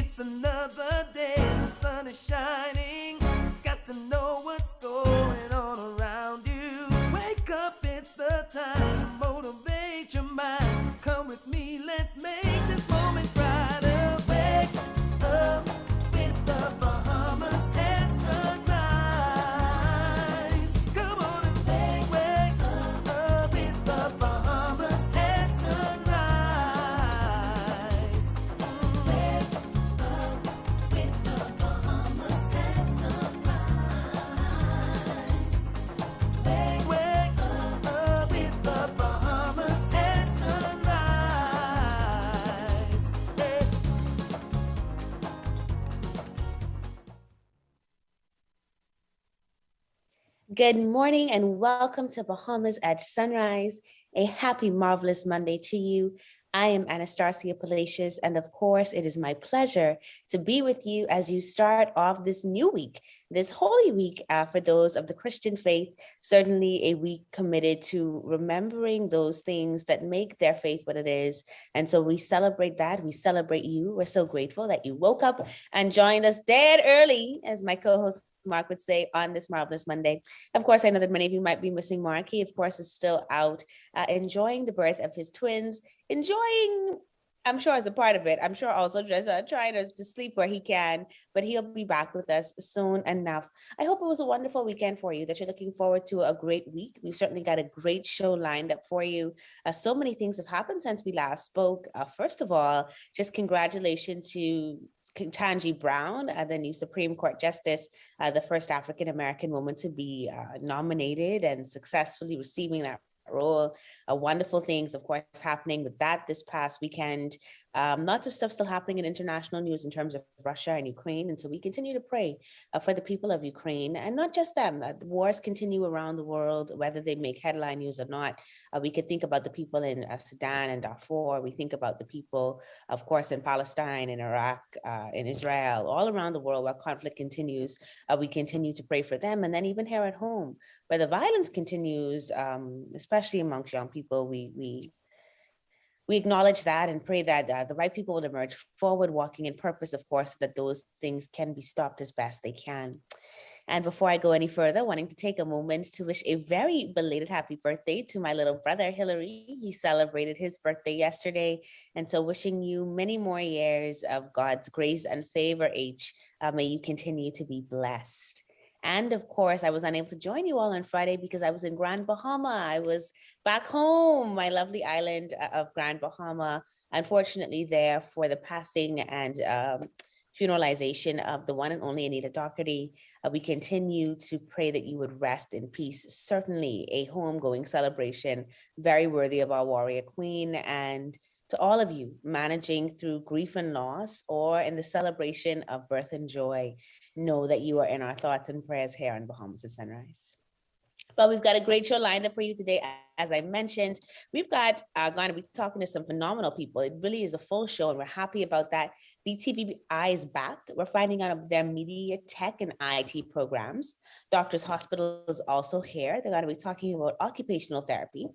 It's another day, the sun is shining. Got to know what's going on around you. Wake up, it's the time to motivate your mind. Come with me, let's make this moment brighter. Wake up with the Bahamas at sunrise. Come on and wake up with the Bahamas at sunrise. Wake up with the Bahamas at sunrise. Wake up with the Bahamas at sunrise. Hey. Good morning and welcome to Bahamas at Sunrise. A happy, marvelous Monday to you. I am Anastasia Palacios, and of course, it is my pleasure to be with you as you start off this new week, this Holy Week for those of the Christian faith, certainly a week committed to remembering those things that make their faith what it is. And so we celebrate that. We celebrate you. We're so grateful that you woke up and joined us dead early, as my co-host Mark would say, on this marvelous Monday. Of course, I know that many of you might be missing Mark. He, of course, is still out enjoying the birth of his twins, enjoying, I'm sure as a part of it, I'm sure also just trying to sleep where he can, but he'll be back with us soon enough. I hope it was a wonderful weekend for you, that you're looking forward to a great week. We've certainly got a great show lined up for you. So many things have happened since we last spoke. First of all, just congratulations to Ketanji Brown, the new Supreme Court Justice, the first African-American woman to be nominated and successfully receiving that role. Wonderful things, of course, happening with that this past weekend. Lots of stuff still happening in international news in terms of Russia and Ukraine. And so we continue to pray for the people of Ukraine, and not just them. The wars continue around the world, whether they make headline news or not. We could think about the people in Sudan and Darfur. We think about the people, of course, in Palestine, in Iraq, in Israel, all around the world where conflict continues. We continue to pray for them. And then even here at home, where the violence continues, especially amongst young people, we acknowledge that and pray that the right people will emerge forward, walking in purpose, of course, that those things can be stopped as best they can. And before I go any further, wanting to take a moment to wish a very belated happy birthday to my little brother, Hillary. He celebrated his birthday yesterday. And so wishing you many more years of God's grace and favor, H. May you continue to be blessed. And of course, I was unable to join you all on Friday because I was in Grand Bahama. I was back home, my lovely island of Grand Bahama, unfortunately there for the passing and funeralization of the one and only Anita Doherty. We continue to pray that you would rest in peace. Certainly a homegoing celebration, very worthy of our warrior queen. And to all of you managing through grief and loss, or in the celebration of birth and joy, know that you are in our thoughts and prayers here on Bahamas at Sunrise. But we've got a great show lined up for you today. As I mentioned, we've got going to be talking to some phenomenal people. It really is a full show, and we're happy about that. BTVI is back. We're finding out of their media, tech, and IT programs. Doctors Hospital is also here. They're going to be talking about occupational therapy.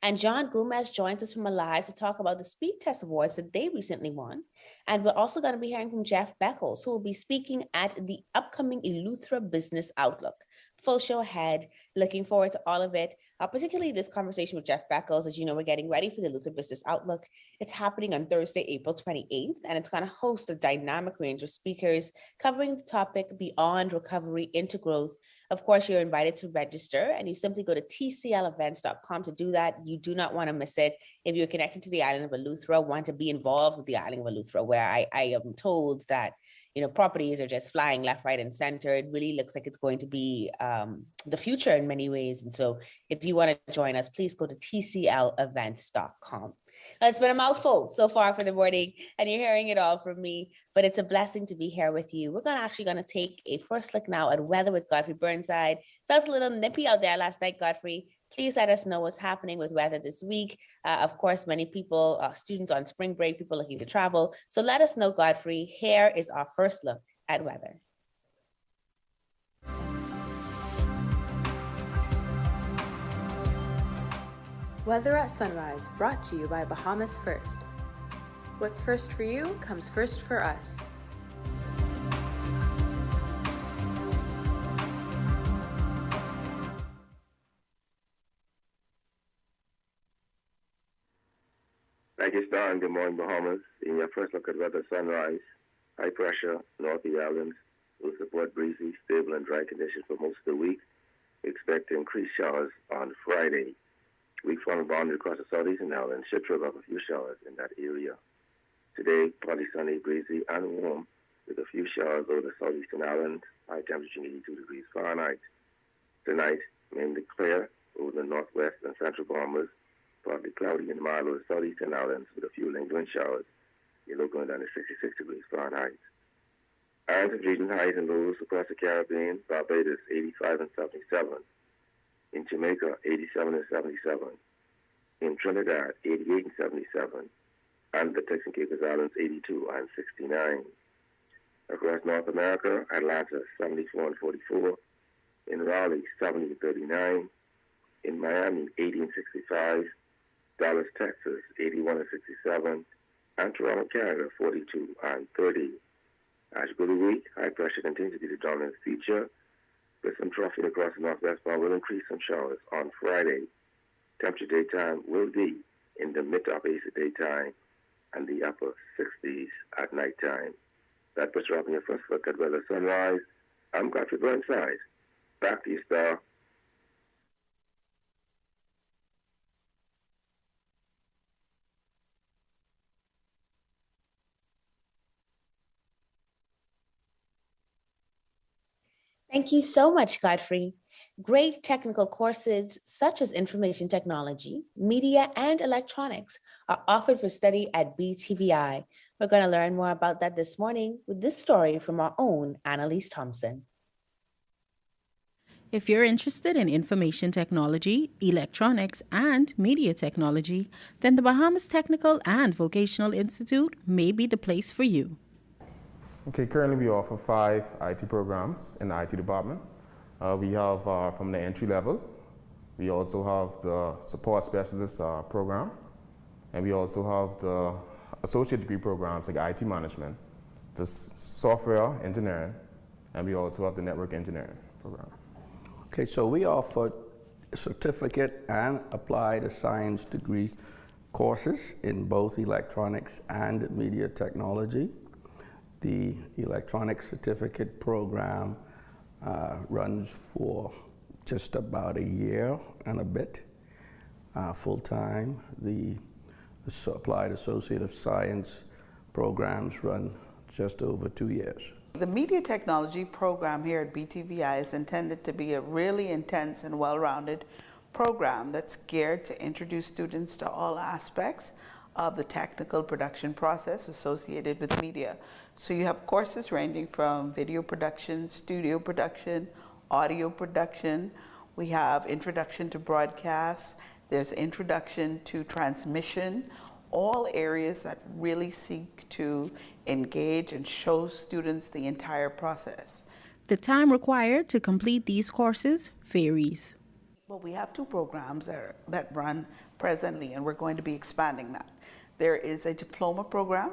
And John Gomez joins us from Alive to talk about the Speedtest Awards that they recently won. And we're also going to be hearing from Jeff Beckles, who will be speaking at the upcoming Eleuthera Business Outlook. Full show ahead. Looking forward to all of it, particularly this conversation with Jeff Beckles. As you know, we're getting ready for the Eleuthera Business Outlook. It's happening on Thursday, April 28th, and it's going to host a dynamic range of speakers covering the topic beyond recovery into growth. Of course, you're invited to register, and you simply go to tclevents.com to do that. You do not want to miss it. If you're connected to the island of Eleuthera, want to be involved with the island of Eleuthera, where I am told that properties are just flying left, right, and center. It really looks like it's going to be the future in many ways. And so if you want to join us, please go to tclevents.com. It's been a mouthful so far for the morning, and you're hearing it all from me, but it's a blessing to be here with you. We're actually going to take a first look now at weather with Godfrey Burnside. Felt a little nippy out there last night, Godfrey. Please let us know what's happening with weather this week. Of course, many people, students on spring break, people looking to travel. So let us know, Godfrey. Here is our first look at weather. Weather at Sunrise, brought to you by Bahamas First. What's first for you comes first for us. Thank you, Star, and good morning, Bahamas. In your first look at weather sunrise, high pressure, north of the islands will support breezy, stable, and dry conditions for most of the week. We expect increased showers on Friday. Weak front boundary across the southeastern island should trigger up a few showers in that area. Today, partly sunny, breezy, and warm, with a few showers over the southeastern island, high temperature 82 degrees Fahrenheit. Tonight, mainly clear over the northwest and central Bahamas, partly cloudy and mild over the southeastern islands with a few lingering showers. You're looking down to 66 degrees Fahrenheit. Hours of region highs and lows across the Caribbean, Barbados 85 and 77. In Jamaica, 87 and 77. In Trinidad, 88 and 77. And the Turks and Caicos Islands, 82 and 69. Across North America, Atlanta, 74 and 44. In Raleigh, 70 and 39. In Miami, 80 and 65. Dallas, Texas, 81 and 67. And Toronto, Canada, 42 and 30. As you go to the week, high pressure continues to be the dominant feature, with some troughing across the northwest bar will increase some showers on Friday. Temperature daytime will be in the mid to upper 80s at daytime and the upper 60s at nighttime. That puts you up in your first look at weather sunrise. I'm Godfrey Burnside. Back to you, Star. Thank you so much, Godfrey. Great technical courses such as information technology, media, and electronics are offered for study at BTVI. We're going to learn more about that this morning with this story from our own Annalise Thompson. If you're interested in information technology, electronics, and media technology, then the Bahamas Technical and Vocational Institute may be the place for you. Okay, currently we offer 5 IT programs in the IT department. We have from the entry level, we also have the support specialist program, and we also have the associate degree programs like IT management, the software engineering, and we also have the network engineering program. Okay, so we offer certificate and applied science degree courses in both electronics and media technology. The electronics certificate program runs for just about a year and a bit, full-time. The applied associate of science programs run just over 2 years. The media technology program here at BTVI is intended to be a really intense and well-rounded program that's geared to introduce students to all aspects of the technical production process associated with media. So you have courses ranging from video production, studio production, audio production. We have introduction to broadcast. There's introduction to transmission, all areas that really seek to engage and show students the entire process. The time required to complete these courses varies. Well, we have 2 programs that run presently, and we're going to be expanding that. There is a diploma program,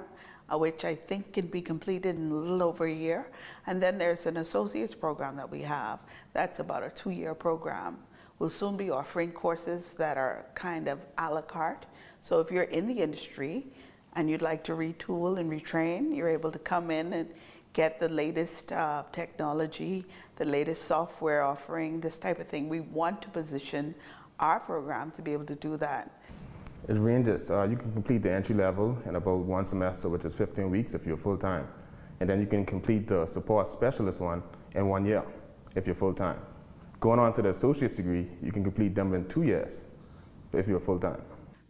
which I think can be completed in a little over a year. And then there's an associate's program that we have. That's about a 2-year program. We'll soon be offering courses that are kind of a la carte. So if you're in the industry and you'd like to retool and retrain, you're able to come in and get the latest technology, the latest software offering, this type of thing. We want to position our program to be able to do that. It ranges. You can complete the entry level in about 1 semester, which is 15 weeks if you're full-time. And then you can complete the support specialist one in 1 year if you're full-time. Going on to the associate's degree, you can complete them in 2 years if you're full-time.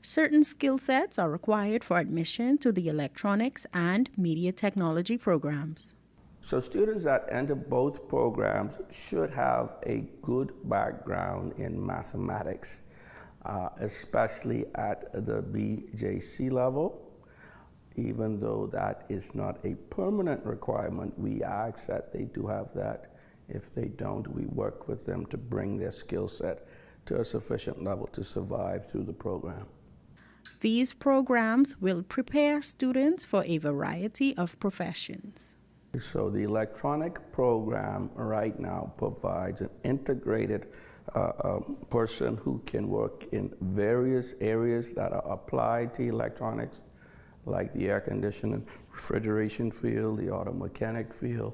Certain skill sets are required for admission to the electronics and media technology programs. So students that enter both programs should have a good background in mathematics, especially at the BJC level. Even though that is not a permanent requirement, we ask that they do have that. If they don't, we work with them to bring their skill set to a sufficient level to survive through the program. These programs will prepare students for a variety of professions. So the electronic program right now provides an integrated person who can work in various areas that are applied to electronics, like the air conditioning, refrigeration field, the auto mechanic field,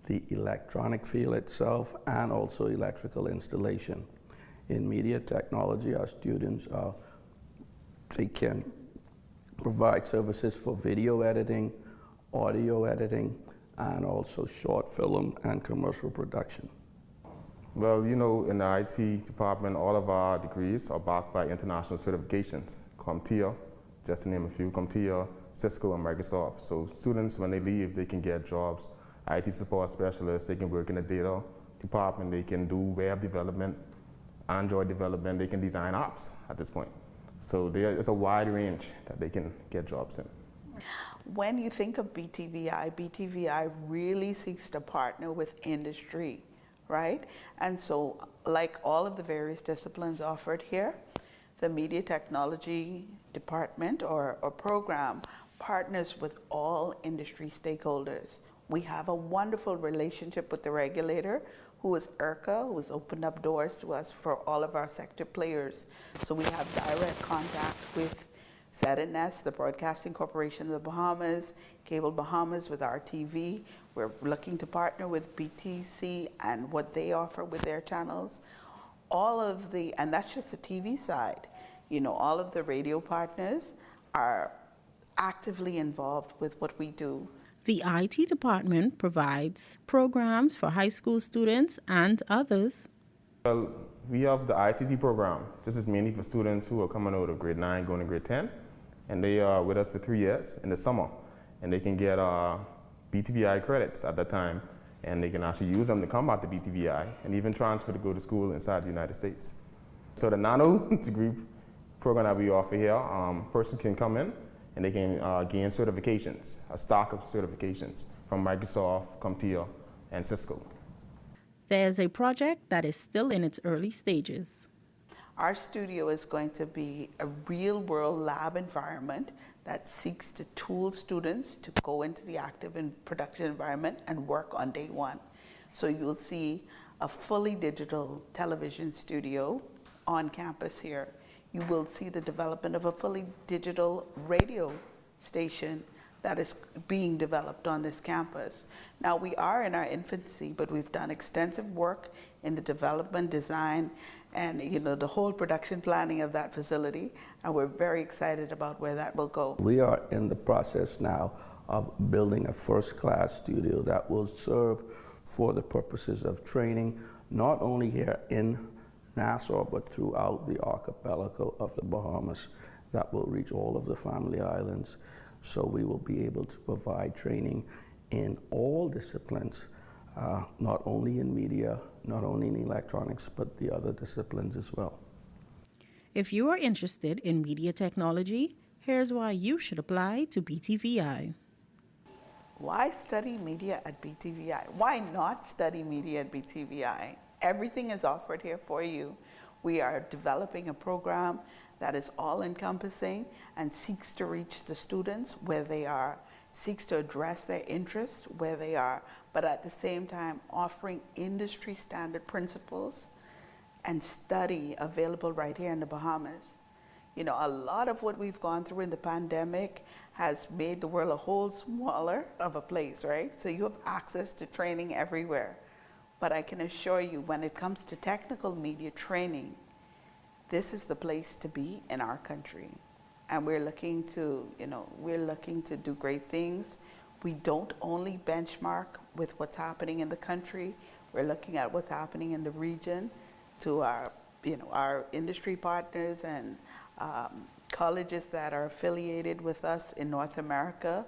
the electronic field itself, and also electrical installation. In media technology, our students they can provide services for video editing, audio editing, and also short film and commercial production. Well, you know, in the IT department, all of our degrees are backed by international certifications, CompTIA, just to name a few, CompTIA, Cisco, and Microsoft. So students, when they leave, they can get jobs. IT support specialists, they can work in the data department, they can do web development, Android development, they can design apps at this point. So there's a wide range that they can get jobs in. When you think of BTVI, BTVI really seeks to partner with industry, right? And so, like all of the various disciplines offered here, the media technology department or program partners with all industry stakeholders. We have a wonderful relationship with the regulator, who is IRCA, who has opened up doors to us for all of our sector players. So we have direct contact with ZNS, the Broadcasting Corporation of the Bahamas, Cable Bahamas with RTV. We're looking to partner with BTC and what they offer with their channels. All of the, and that's just the TV side, you know, all of the radio partners are actively involved with what we do. The IT department provides programs for high school students and others. Well, we have the ICT program. This is mainly for students who are coming out of grade 9, going to grade 10, and they are with us for 3 years in the summer, and they can get BTVI credits at that time, and they can actually use them to come back to BTVI and even transfer to go to school inside the United States. So the nano degree program that we offer here, person can come in and they can gain certifications, a stock of certifications from Microsoft, CompTIA, and Cisco. There's a project that is still in its early stages. Our studio is going to be a real-world lab environment that seeks to tool students to go into the active and production environment and work on day one. So you'll see a fully digital television studio on campus here. You will see the development of a fully digital radio station that is being developed on this campus. Now, we are in our infancy, but we've done extensive work in the development, design, and the whole production planning of that facility, and we're very excited about where that will go. We are in the process now of building a first-class studio that will serve for the purposes of training, not only here in Nassau, but throughout the archipelago of the Bahamas that will reach all of the family islands. So we will be able to provide training in all disciplines, not only in media, not only in electronics, but the other disciplines as well. If you are interested in media technology, here's why you should apply to BTVI. Why study media at BTVI? Why not study media at BTVI? Everything is offered here for you. We are developing a program that is all-encompassing and seeks to reach the students where they are, seeks to address their interests where they are, but at the same time offering industry standard principles and study available right here in the Bahamas. You know, a lot of what we've gone through in the pandemic has made the world a whole smaller of a place, right? So you have access to training everywhere. But I can assure you, when it comes to technical media training, this is the place to be in our country. And we're looking to, do great things. We don't only benchmark with what's happening in the country. We're looking at what's happening in the region to our industry partners and colleges that are affiliated with us in North America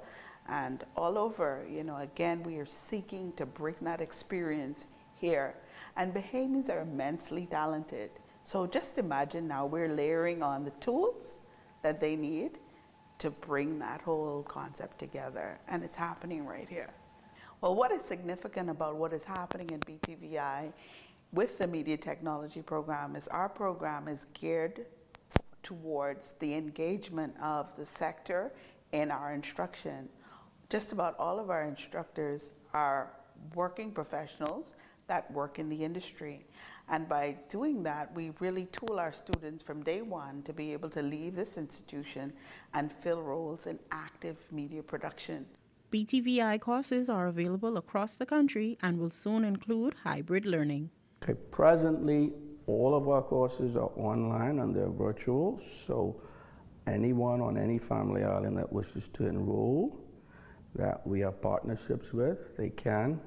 and all over. Again, we are seeking to bring that experience here. And Bahamians are immensely talented. So just imagine now we're layering on the tools that they need to bring that whole concept together. And it's happening right here. Well, what is significant about what is happening in BTVI with the media technology program is our program is geared towards the engagement of the sector in our instruction. Just about all of our instructors are working professionals that work in the industry. And by doing that, we really tool our students from day one to be able to leave this institution and fill roles in active media production. BTVI courses are available across the country and will soon include hybrid learning. Okay, presently, all of our courses are online and they're virtual, so anyone on any family island that wishes to enroll that we have partnerships with, they can,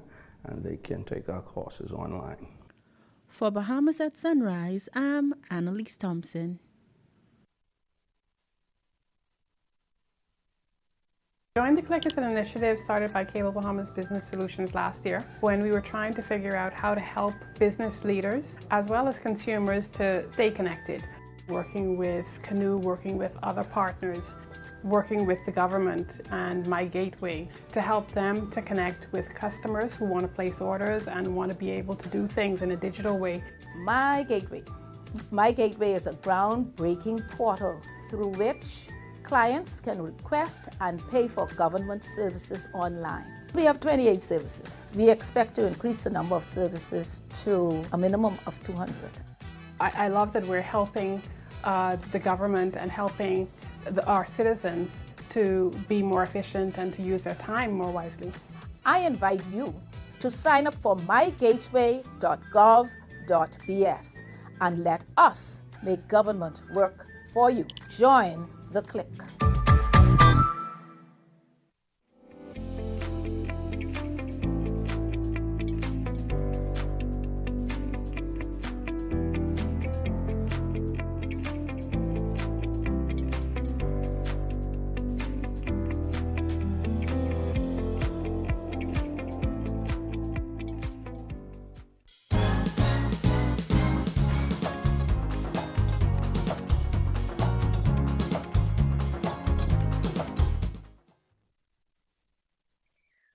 and they can take our courses online. For Bahamas at Sunrise, I'm Annalise Thompson. Join the Click is an initiative started by Cable Bahamas Business Solutions last year when we were trying to figure out how to help business leaders as well as consumers to stay connected. Working with Canoe, working with other partners, working with the government and My Gateway to help them to connect with customers who want to place orders and want to be able to do things in a digital way. My Gateway. My Gateway is a groundbreaking portal through which clients can request and pay for government services online. We have 28 services. We expect to increase the number of services to a minimum of 200. I love that we're helping the government and helping our citizens to be more efficient and to use their time more wisely. I invite you to sign up for mygateway.gov.bs and let us make government work for you. Join the Click.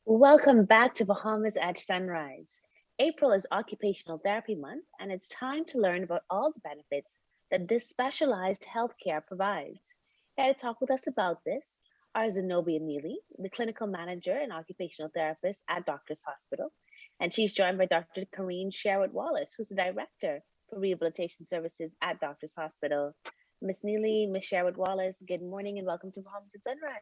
Welcome back to Bahamas at Sunrise. April is Occupational Therapy Month, and it's time to learn about all the benefits that this specialized healthcare provides. Here to talk with us about this are Zenobia Neely, the clinical manager and occupational therapist at Doctors Hospital, and she's joined by Dr. Kereen Sherwood-Wallace, who's the director for rehabilitation services at Doctors Hospital. Ms. Neely, Ms. Sherwood-Wallace, good morning and welcome to Bahamas at Sunrise.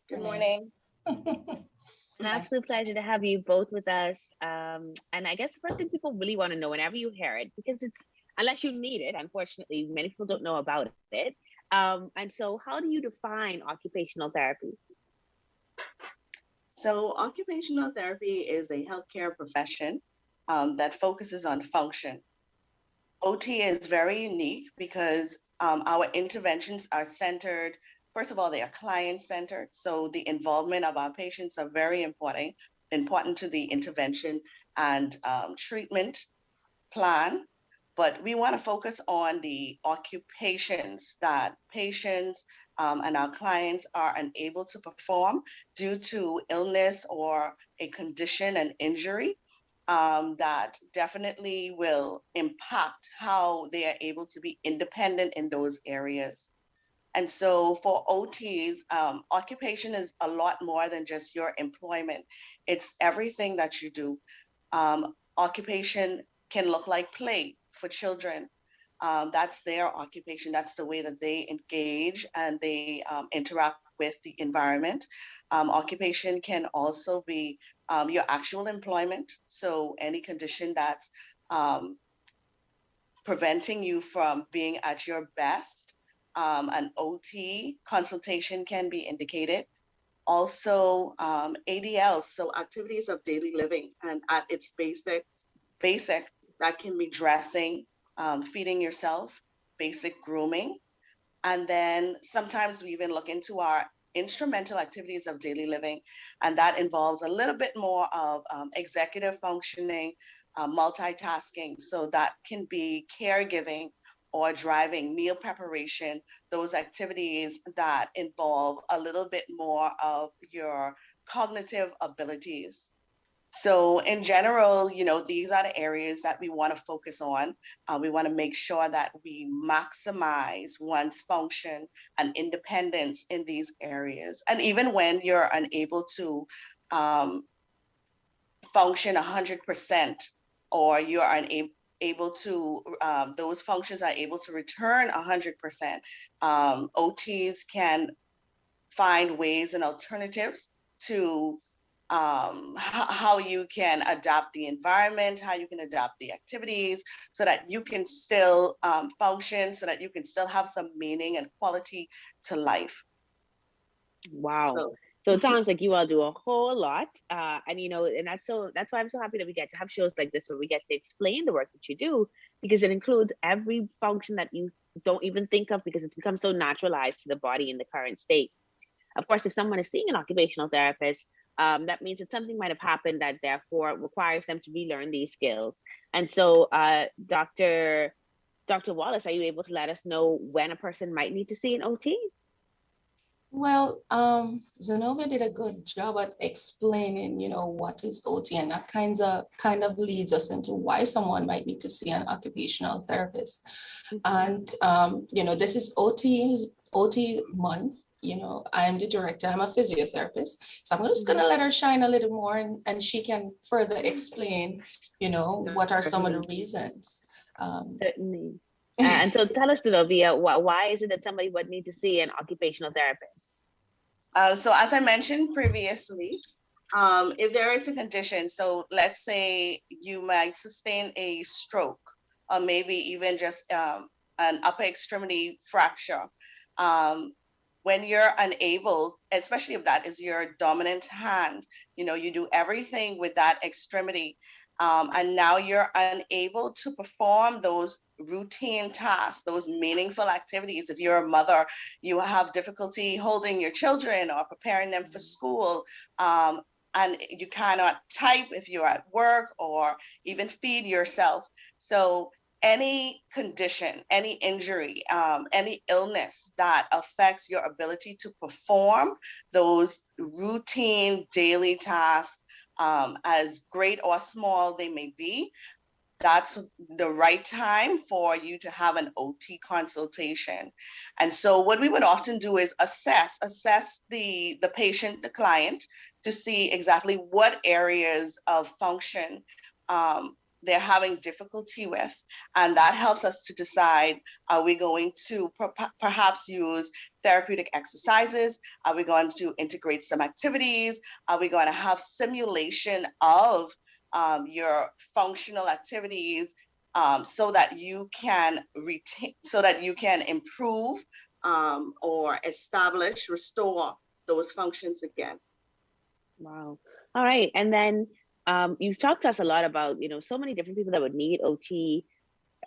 Good morning. An absolute pleasure to have you both with us. And I guess the first thing people really want to know whenever you hear it, because it's, unless you need it, unfortunately, many people don't know about it. And so how do you define occupational therapy? So occupational therapy is a healthcare profession that focuses on function. OT is very unique because our interventions are centered. First of all, they are client-centered, so the involvement of our patients are very important to the intervention and treatment plan. But we want to focus on the occupations that patients and our clients are unable to perform due to illness or a condition and injury that definitely will impact how they are able to be independent in those areas. And so for OTs, occupation is a lot more than just your employment. It's everything that you do. Occupation can look like play for children. That's their occupation. That's the way that they engage and they interact with the environment. Occupation can also be your actual employment. So any condition that's preventing you from being at your best. An OT consultation can be indicated. Also ADL, so activities of daily living, and at its basic, that can be dressing, feeding yourself, basic grooming. And then sometimes we even look into our instrumental activities of daily living, and that involves a little bit more of executive functioning, multitasking. So that can be caregiving or driving, meal preparation, those activities that involve a little bit more of your cognitive abilities. So in general, these are the areas that we want to focus on. We want to make sure that we maximize one's function and independence in these areas. And even when you're unable to function 100%, or you are able to, those functions are able to return 100%. OTs can find ways and alternatives to how you can adapt the environment, how you can adapt the activities, so that you can still function, so that you can still have some meaning and quality to life. Wow. So it sounds like you all do a whole lot. And and that's why I'm so happy that we get to have shows like this where we get to explain the work that you do, because it includes every function that you don't even think of, because it's become so naturalized to the body in the current state. Of course, if someone is seeing an occupational therapist, that means that something might have happened that therefore requires them to relearn these skills. And so, Dr. Wallace, are you able to let us know when a person might need to see an OT? Well, Zenobia did a good job at explaining, what is OT, and that kind of leads us into why someone might need to see an occupational therapist. And, this is OT month. I am the director, I'm a physiotherapist. So I'm just gonna let her shine a little more, and she can further explain, what are some of the reasons. Certainly. And so tell us, Zenobia, why is it that somebody would need to see an occupational therapist? So as I mentioned previously, if there is a condition, so let's say you might sustain a stroke, or maybe even just an upper extremity fracture. When you're unable, especially if that is your dominant hand, you do everything with that extremity, and now you're unable to perform those routine tasks, those meaningful activities. If you're a mother, you have difficulty holding your children or preparing them for school, and you cannot type if you're at work, or even feed yourself. So any condition, any injury, any illness that affects your ability to perform those routine daily tasks, as great or small they may be, that's the right time for you to have an OT consultation. And so what we would often do is assess the patient, the client, to see exactly what areas of function they're having difficulty with. And that helps us to decide, are we going to perhaps use therapeutic exercises? Are we going to integrate some activities? Are we going to have simulation of your functional activities, so that you can improve or establish, restore those functions again? Wow. All right. And then you've talked to us a lot about, so many different people that would need OT.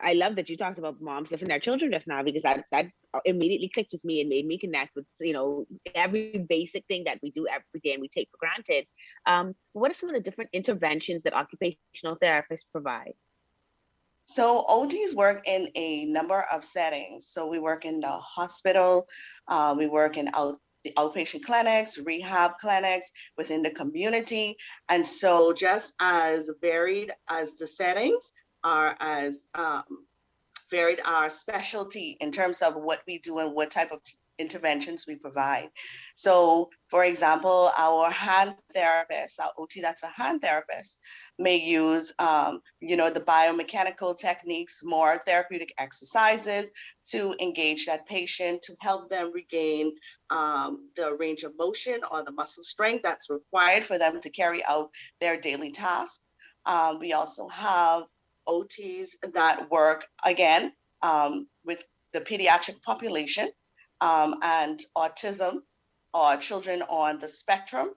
I love that you talked about moms lifting their children just now, because that immediately clicked with me and made me connect with, every basic thing that we do every day and we take for granted. What are some of the different interventions that occupational therapists provide? So OTs work in a number of settings. So we work in the hospital, we work in the outpatient clinics, rehab clinics, within the community. And so just as varied as the settings are, as varied our specialty in terms of what we do and what type of interventions we provide. So for example, our hand therapist, our OT that's a hand therapist, may use the biomechanical techniques, more therapeutic exercises to engage that patient, to help them regain the range of motion or the muscle strength that's required for them to carry out their daily tasks. We also have OTs that work again with the pediatric population, and autism, or children on the spectrum.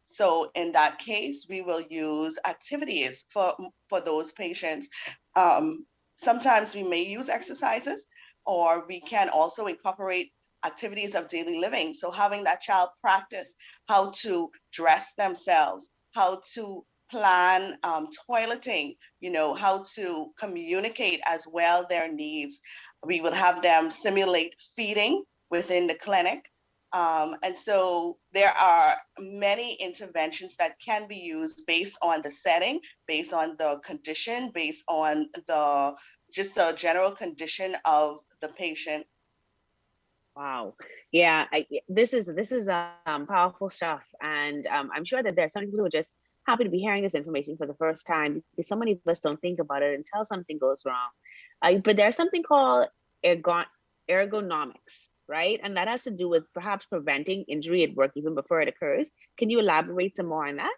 So in that case, we will use activities for those patients. Sometimes we may use exercises, or we can also incorporate activities of daily living. So having that child practice how to dress themselves, how to plan toileting, how to communicate as well their needs. We will have them simulate feeding within the clinic. And so there are many interventions that can be used based on the setting, based on the condition, based on the general condition of the patient. Wow. Yeah, this is powerful stuff. And I'm sure that there are some people who just happy to be hearing this information for the first time because so many of us don't think about it until something goes wrong. But there's something called ergonomics, right? And that has to do with perhaps preventing injury at work even before it occurs. Can you elaborate some more on that?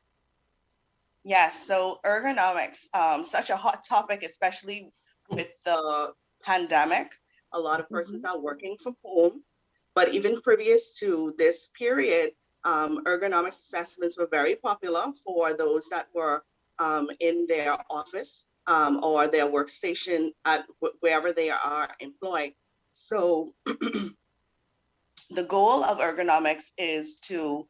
Yes, so ergonomics, such a hot topic, especially with the pandemic. A lot of persons are working from home, but even previous to this period, ergonomics assessments were very popular for those that were in their office or their workstation at wherever they are employed. So the goal of ergonomics is to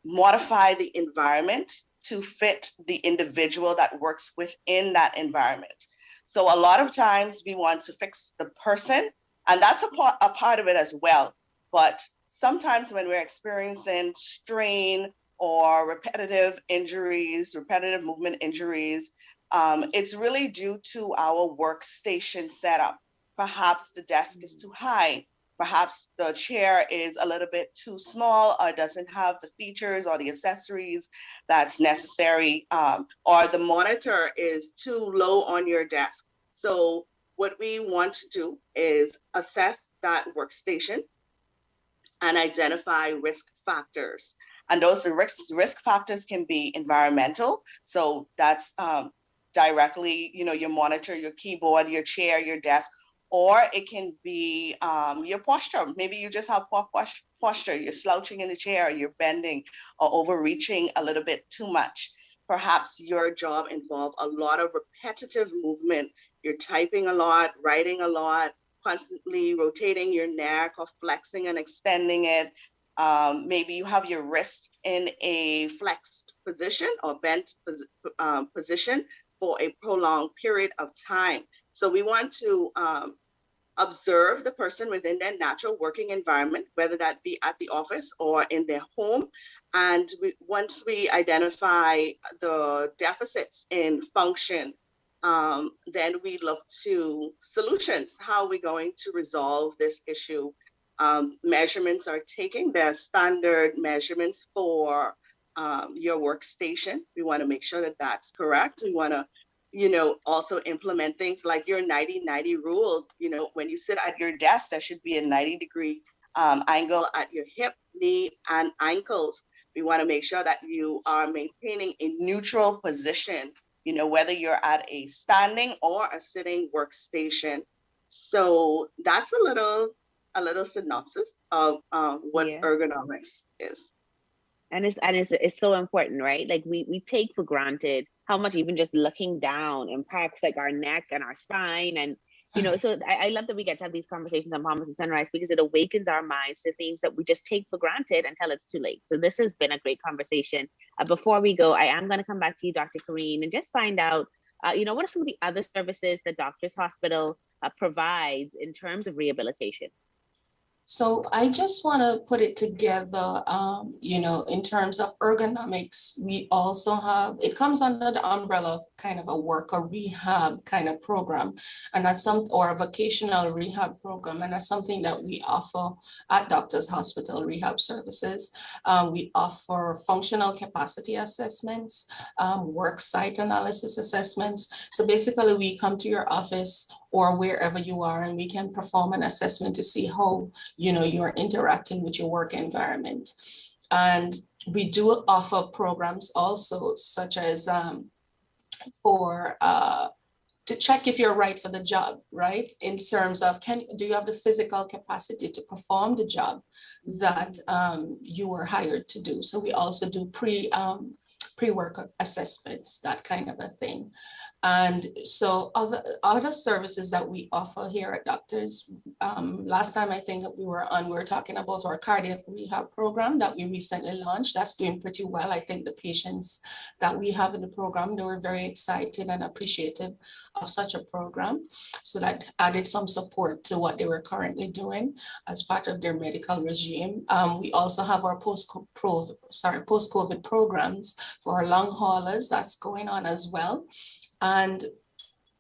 modify the environment to fit the individual that works within that environment. So a lot of times we want to fix the person, and that's a part of it as well. But sometimes when we're experiencing strain or repetitive injuries, repetitive movement injuries, it's really due to our workstation setup. Perhaps the desk is too high. Perhaps the chair is a little bit too small or doesn't have the features or the accessories that's necessary, or the monitor is too low on your desk. So what we want to do is assess that workstation and identify risk factors. And those risk factors can be environmental. So that's directly, your monitor, your keyboard, your chair, your desk, or it can be your posture. Maybe you just have poor posture. You're slouching in the chair, you're bending or overreaching a little bit too much. Perhaps your job involves a lot of repetitive movement. You're typing a lot, writing a lot, constantly rotating your neck or flexing and extending it. Maybe you have your wrist in a flexed position or bent position for a prolonged period of time. So we want to observe the person within their natural working environment, whether that be at the office or in their home. And once we identify the deficits in function, then we look to solutions. How are we going to resolve this issue? Measurements are taken. There are standard measurements for your workstation. We want to make sure that that's correct. We want to also implement things like your 90-90 rule. When you sit at your desk, there should be a 90-degree angle at your hip, knee, and ankles. We want to make sure that you are maintaining a neutral position, whether you're at a standing or a sitting workstation. So that's a little synopsis of what ergonomics is. And it's so important, right? Like we take for granted how much even just looking down impacts like our neck and our spine. And, so I love that we get to have these conversations on Bahamas and Sunrise because it awakens our minds to things that we just take for granted until it's too late. So this has been a great conversation. Before we go, I am going to come back to you, Dr. Kereen, and just find out, what are some of the other services that Doctors Hospital provides in terms of rehabilitation? So I just want to put it together, in terms of ergonomics, we also have, it comes under the umbrella of kind of a worker rehab kind of program, and that's or a vocational rehab program. And that's something that we offer at Doctors Hospital Rehab Services. We offer functional capacity assessments, work site analysis assessments. So basically we come to your office or wherever you are, and we can perform an assessment to see how you're interacting with your work environment. And we do offer programs also, such as to check if you're right for the job, right? In terms of, do you have the physical capacity to perform the job that you were hired to do? So we also do pre-work assessments, that kind of a thing. And so other services that we offer here at Doctors, last time I think that we were talking about our cardiac rehab program that we recently launched. That's doing pretty well. I think the patients that we have in the program, they were very excited and appreciative of such a program. So that added some support to what they were currently doing as part of their medical regime. We also have our post-COVID programs for our long haulers. That's going on as well. And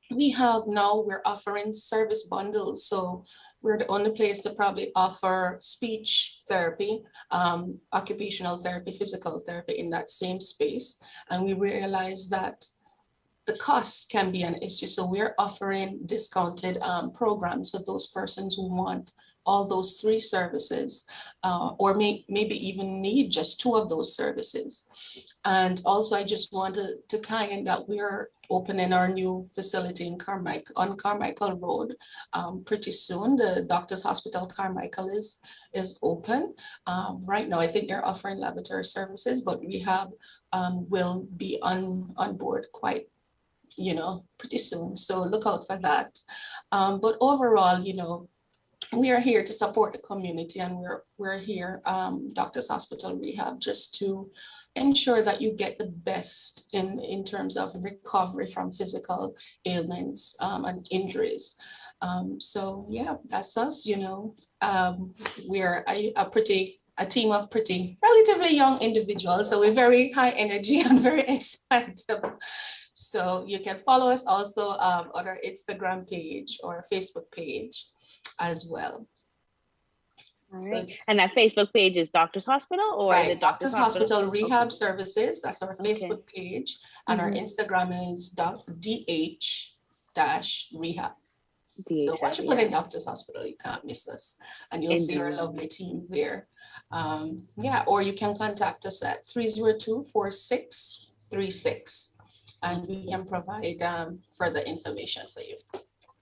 we're offering service bundles. So we're the only place to probably offer speech therapy, occupational therapy, physical therapy in that same space. And we realize that the cost can be an issue. So we're offering discounted programs for those persons who want all those three services, or maybe even need just two of those services. And also, I just wanted to tie in that we're opening our new facility in on Carmichael Road pretty soon. The Doctors Hospital Carmichael is open. Right now, I think they're offering laboratory services, but rehab will be on board quite, pretty soon. So look out for that. But overall, we are here to support the community, and we're here, Doctors Hospital Rehab, just to ensure that you get the best in terms of recovery from physical ailments and injuries. So yeah, that's us. We're a team of pretty relatively young individuals, so we're very high energy and very excitable. So you can follow us also on our Instagram page or Facebook page as well. All right. And that Facebook page is Doctors Hospital, or right, the Doctors Hospital Rehab Services. That's our Facebook Okay. page, and our Instagram is DH-Rehab. So once you put in Doctors Hospital, you can't miss us, and you'll see our lovely team there. Or you can contact us at 302-4636, and we can provide further information for you.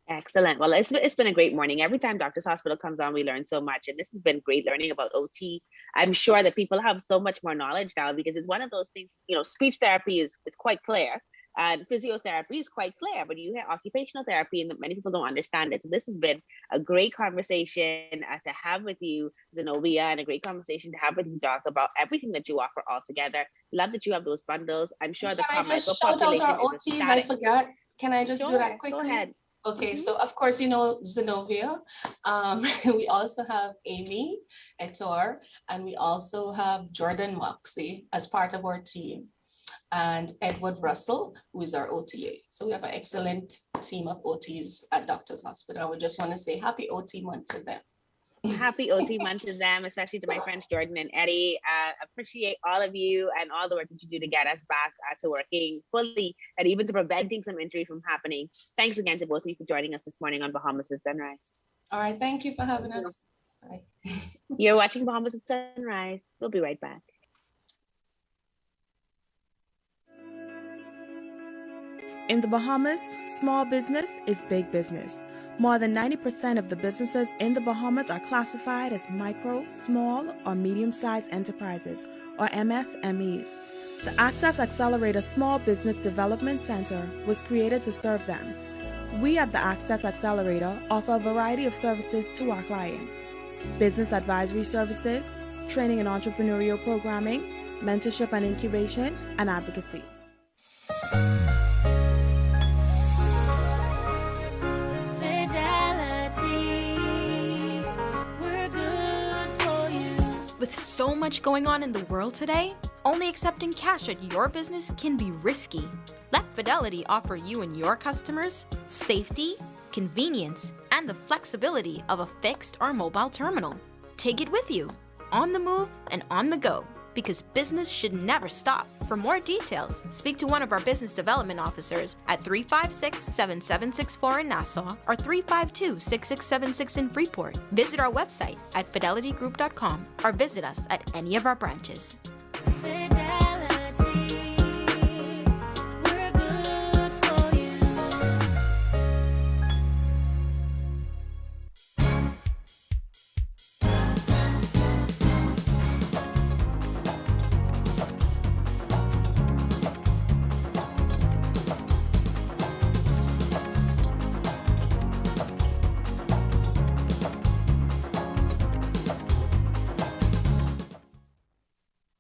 Excellent. Well, it's been a great morning. Every time Doctors Hospital comes on, we learn so much, and this has been great learning about OT. I'm sure that people have so much more knowledge now, because it's one of those things. Speech therapy is quite clear, and physiotherapy is quite clear, but you hear occupational therapy, and many people don't understand it. So this has been a great conversation to have with you, Zenobia, and a great conversation to have with you, Doc, about everything that you offer all together. Love that you have those bundles. I'm sure the Carmichael population shout out our OTs? I forgot. Can I just do that quickly? Go ahead. Okay, so of course, Zenobia. We also have Amy Etor, and we also have Jordan Moxie as part of our team, and Edward Russell, who is our OTA. So we have an excellent team of OTs at Doctors Hospital. We just want to say happy OT month to them. Happy OT month to them, especially to my friends Jordan and Eddie. Appreciate all of you and all the work that you do to get us back to working fully, and even to preventing some injury from happening. Thanks again to both of you for joining us this morning on Bahamas at Sunrise. All right, thank you for having us. Bye. You're watching Bahamas at Sunrise. We'll be right back. In the Bahamas, small business is big business. More than 90% of the businesses in the Bahamas are classified as micro, small, or medium-sized enterprises, or MSMEs. The Access Accelerator Small Business Development Center was created to serve them. We at the Access Accelerator offer a variety of services to our clients: business advisory services, training and entrepreneurial programming, mentorship and incubation, and advocacy. With so much going on in the world today, only accepting cash at your business can be risky. Let Fidelity offer you and your customers safety, convenience, and the flexibility of a fixed or mobile terminal. Take it with you, on the move and on the go, because business should never stop. For more details, speak to one of our business development officers at 356-7764 in Nassau or 352-6676 in Freeport. Visit our website at fidelitygroup.com or visit us at any of our branches.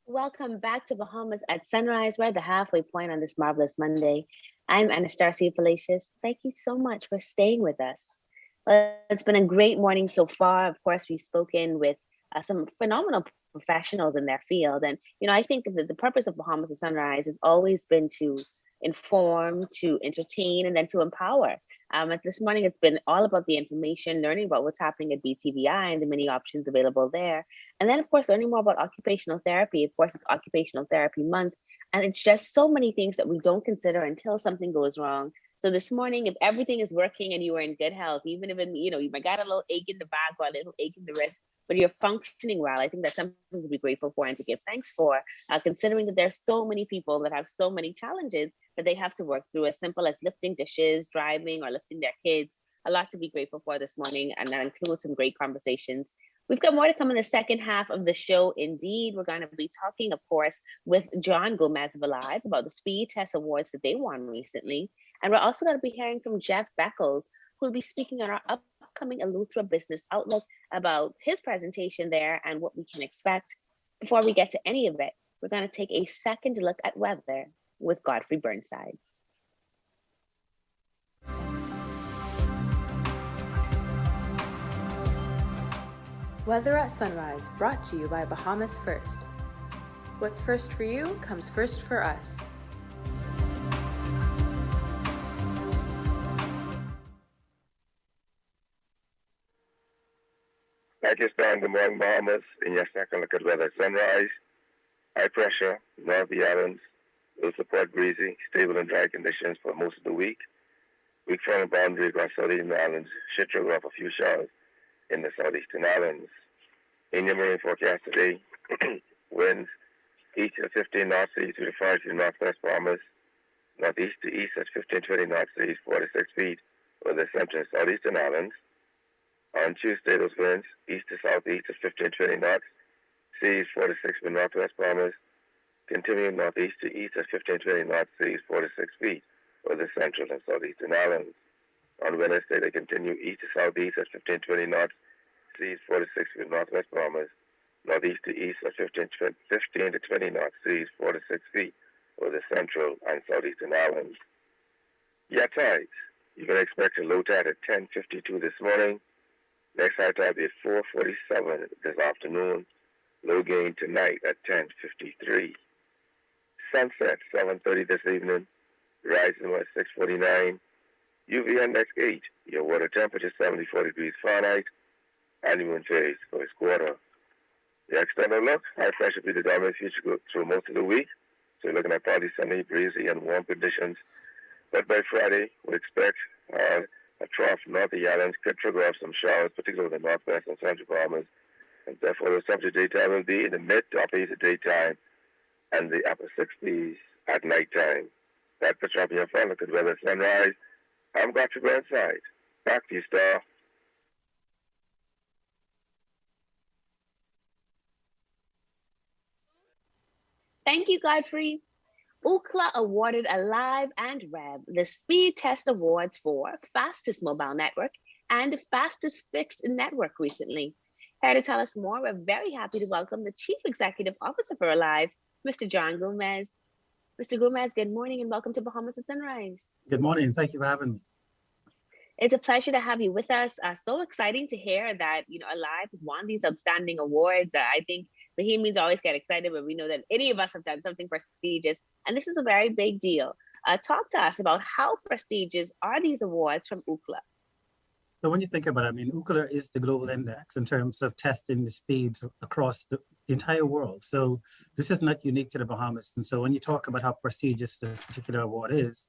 Welcome back to Bahamas at Sunrise. We're at the halfway point on this marvelous Monday. I'm Anastasia Palacios. Thank you so much for staying with us. It's been a great morning so far. Of course, we've spoken with some phenomenal professionals in their field. And, I think that the purpose of Bahamas at Sunrise has always been to inform, to entertain, and then to empower. This morning, it's been all about the information, learning about what's happening at BTVI and the many options available there. And then, of course, learning more about occupational therapy. Of course, it's Occupational Therapy Month. And it's just so many things that we don't consider until something goes wrong. So this morning, if everything is working and you are in good health, even if, you might got a little ache in the back or a little ache in the wrist, but you're functioning well, I think that's something to be grateful for and to give thanks for, considering that there's so many people that have so many challenges that they have to work through, as simple as lifting dishes, driving, or lifting their kids. A lot to be grateful for this morning, and that includes some great conversations. We've got more to come in the second half of the show. Indeed, we're going to be talking, of course, with John Gomez of Alive about the Speedtest awards that they won recently. And we're also going to be hearing from Jeff Beckles, who will be speaking on our upcoming Eleuthera Business Outlook about his presentation there and what we can expect. Before we get to any of it, we're going to take a second look at weather with Godfrey Burnside. Weather at Sunrise, brought to you by Bahamas First. What's first for you comes first for us. Pakistan, good morning, Bahamas. In your second look at weather at sunrise, high pressure, north the islands, will support breezy, stable and dry conditions for most of the week. Weak front boundary across southeastern islands should trigger off a few showers in the southeastern islands. In your marine forecast today, winds east at 15 knots east to the 5 to the northwest Bahamas, northeast to east at 15-20 knots east, 46 feet over the central and southeastern islands. On Tuesday, those winds east to southeast at 15-20 knots, seas 46 for northwest Bahamas, continuing northeast to east at 15-20 knots, seas 46 feet over the central and southeastern islands. On Wednesday, they continue east to southeast at 15-20 knots, seas 46 for northwest Bahamas, northeast to east at 15 to 20 knots, seas 46 feet over the central and southeastern islands. Yeah, tides. You can expect a low tide at 10:52 this morning. Next high tide will be at 4:47 this afternoon. Low gain tonight at 10:53. Sunset 7:30 this evening. Rising at 6:49. UV index 8. Your water temperature 74 degrees Fahrenheit. Annual phase for this quarter. The external look, high pressure will be the dominant feature through most of the week. So you're looking at partly sunny, breezy, and warm conditions. But by Friday, we expect a trough north of the islands could trigger off some showers, particularly in the northwest and central Bahamas. And therefore, the temperature daytime will be in the mid to upper 80s at daytime and the upper 60s at nighttime. That puts up your phone. Look at weather at sunrise. I'm Godfrey Burnside. Back to you, Star. Thank you, Godfrey. UCLA awarded Alive and Rev the Speedtest Awards for Fastest Mobile Network and Fastest Fixed Network recently. Here to tell us more, we're very happy to welcome the Chief Executive Officer for Alive, Mr. John Gomez. Mr. Gomez, good morning and welcome to Bahamas at Sunrise. Good morning. Thank you for having me. It's a pleasure to have you with us. So exciting to hear that, Alive has won these outstanding awards. I think Bahamians always get excited when we know that any of us have done something prestigious, and this is a very big deal. Talk to us about how prestigious are these awards from UCLA? So when you think about it, UCLA is the global index in terms of testing the speeds across the entire world. So this is not unique to the Bahamas. And so when you talk about how prestigious this particular award is,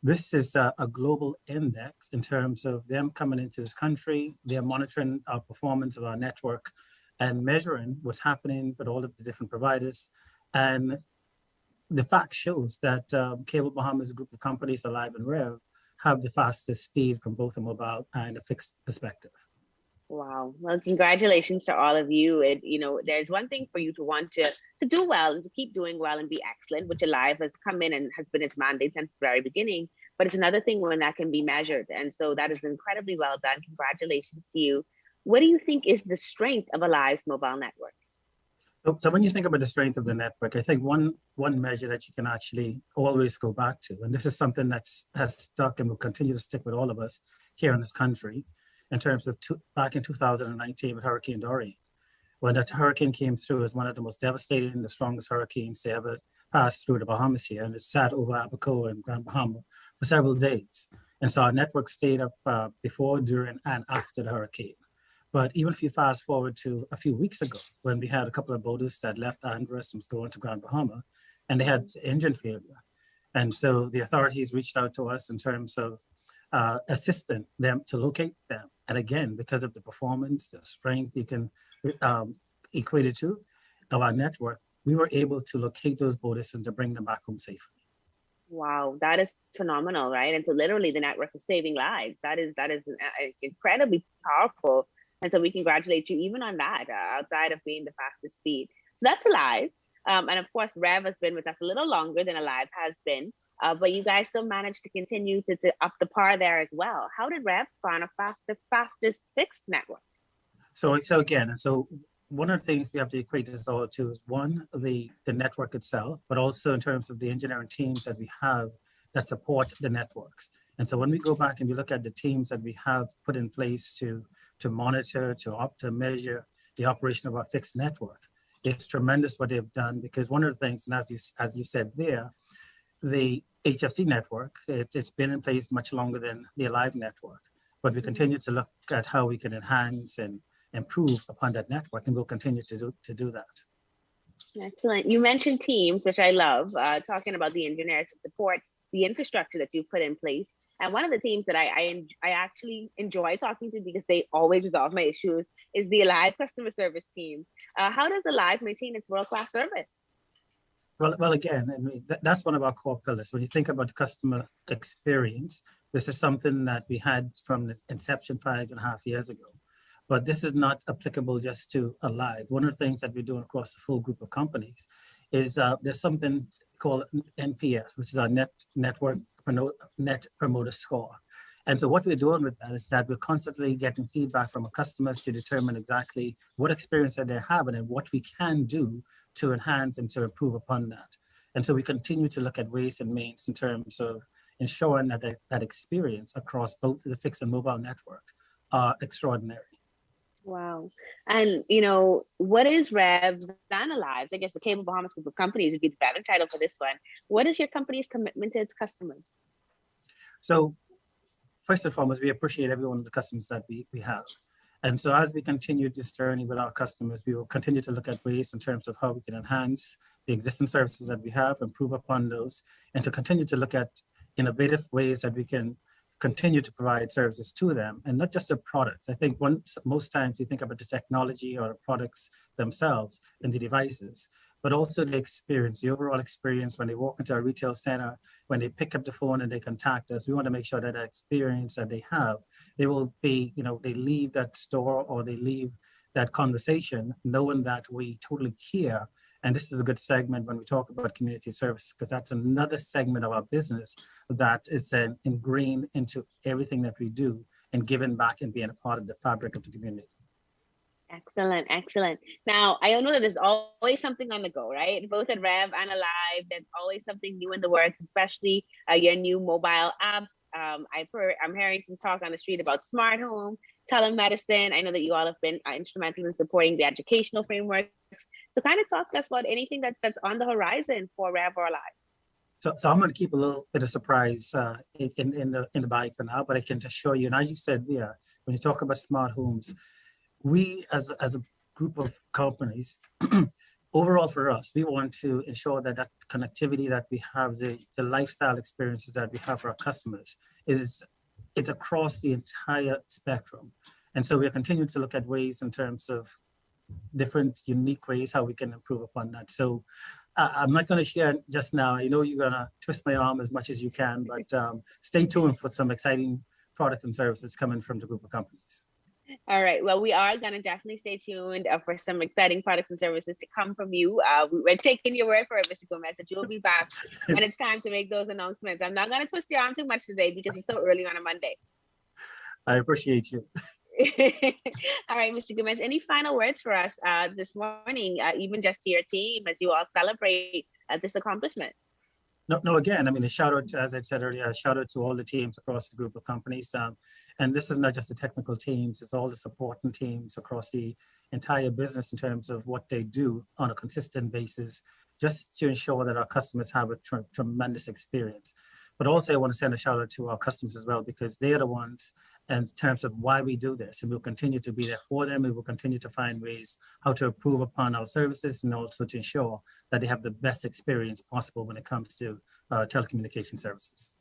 this is a global index in terms of them coming into this country. They're monitoring our performance of our network and measuring what's happening with all of the different providers. And the fact shows that Cable Bahamas group of companies, Alive and Rev, have the fastest speed from both a mobile and a fixed perspective. Wow. Well, congratulations to all of you. There's one thing for you to want to do well and to keep doing well and be excellent, which Alive has come in and has been its mandate since the very beginning. But it's another thing when that can be measured. And so that is incredibly well done. Congratulations to you. What do you think is the strength of Alive's mobile network? So when you think about the strength of the network, I think one measure that you can actually always go back to, and this is something that has stuck and will continue to stick with all of us here in this country, in terms of back in 2019 with Hurricane Dorian, when that hurricane came through as one of the most devastating, the strongest hurricanes ever passed through the Bahamas here, and it sat over Abaco and Grand Bahama for several days. And so our network stayed up before, during, and after the hurricane. But even if you fast forward to a few weeks ago, when we had a couple of boaters that left Andros and was going to Grand Bahama, and they had engine failure. And so the authorities reached out to us in terms of assisting them to locate them. And again, because of the performance, the strength you can equate it to of our network, we were able to locate those boaters and to bring them back home safely. Wow, that is phenomenal, right? And so literally the network is saving lives. That is incredibly powerful. And so we congratulate you even on that, outside of being the fastest speed. So that's Alive. And of course, Rev has been with us a little longer than Alive has been, but you guys still managed to continue to up the par there as well. How did Rev find a fastest fixed network? So one of the things we have to equate this all to is one, the network itself, but also in terms of the engineering teams that we have that support the networks. And so when we go back and we look at the teams that we have put in place to monitor, to measure the operation of our fixed network, it's tremendous what they've done, because one of the things, and as you said there, the HFC network, it's been in place much longer than the Alive network, but we continue to look at how we can enhance and improve upon that network, and we'll continue to do that. Excellent. You mentioned teams, which I love, talking about the engineers that support the infrastructure that you've put in place. And one of the teams that I actually enjoy talking to, because they always resolve my issues, is the Alive customer service team. How does Alive maintain its world-class service? Well, again, I mean, that's one of our core pillars. When you think about the customer experience, this is something that we had from the inception 5.5 years ago. But this is not applicable just to Alive. One of the things that we're doing across the full group of companies is there's something called NPS, which is our Net Promoter Score. And so what we're doing with that is that we're constantly getting feedback from our customers to determine exactly what experience that they're having and what we can do to enhance and to improve upon that. And so we continue to look at ways and means in terms of ensuring that that experience across both the fixed and mobile network are extraordinary. Wow. And, what is Rev's and Alive's? I guess the Cable Bahamas group of companies would be the better title for this one. What is your company's commitment to its customers? So first and foremost, we appreciate every one of the customers that we have. And so as we continue this journey with our customers, we will continue to look at ways in terms of how we can enhance the existing services that we have, improve upon those, and to continue to look at innovative ways that we can continue to provide services to them, and not just the products. I think most times you think about the technology or the products themselves and the devices, but also the experience, the overall experience when they walk into a retail center, when they pick up the phone and they contact us. We want to make sure that that experience that they have, they will be, they leave that store or they leave that conversation knowing that we totally care. And this is a good segment when we talk about community service, because that's another segment of our business that is ingrained into everything that we do and giving back and being a part of the fabric of the community. Excellent, excellent. Now, I know that there's always something on the go, right? Both at Rev and Alive, there's always something new in the works, especially your new mobile apps. I'm hearing some talk on the street about smart home, telemedicine. I know that you all have been instrumental in supporting the educational frameworks. So kind of talk to us about anything that's on the horizon for Rev or Alive. So I'm going to keep a little bit of surprise in the bag for now, but I can just show you. And as you said, when you talk about smart homes, we as a group of companies, overall for us, we want to ensure that that connectivity that we have, the lifestyle experiences that we have for our customers is across the entire spectrum. And so we're continuing to look at ways in terms of different unique ways how we can improve upon that. So I'm not going to share just now. I know you're going to twist my arm as much as you can, but stay tuned for some exciting products and services coming from the group of companies. All right. Well, we are going to definitely stay tuned for some exciting products and services to come from you. We're taking your word for it, Mr. Gomez, that you'll be back when it's time to make those announcements. I'm not going to twist your arm too much today because it's so early on a Monday. I appreciate you. All right, Mr. Gomez, any final words for us this morning, even just to your team as you all celebrate this accomplishment? No, again, I mean, a shout out, as I said earlier, a shout out to all the teams across the group of companies. And this is not just the technical teams, it's all the supporting teams across the entire business in terms of what they do on a consistent basis, just to ensure that our customers have a tremendous experience. But also I want to send a shout out to our customers as well, because they are the ones in terms of why we do this. And we'll continue to be there for them. We will continue to find ways how to improve upon our services and also to ensure that they have the best experience possible when it comes to telecommunication services.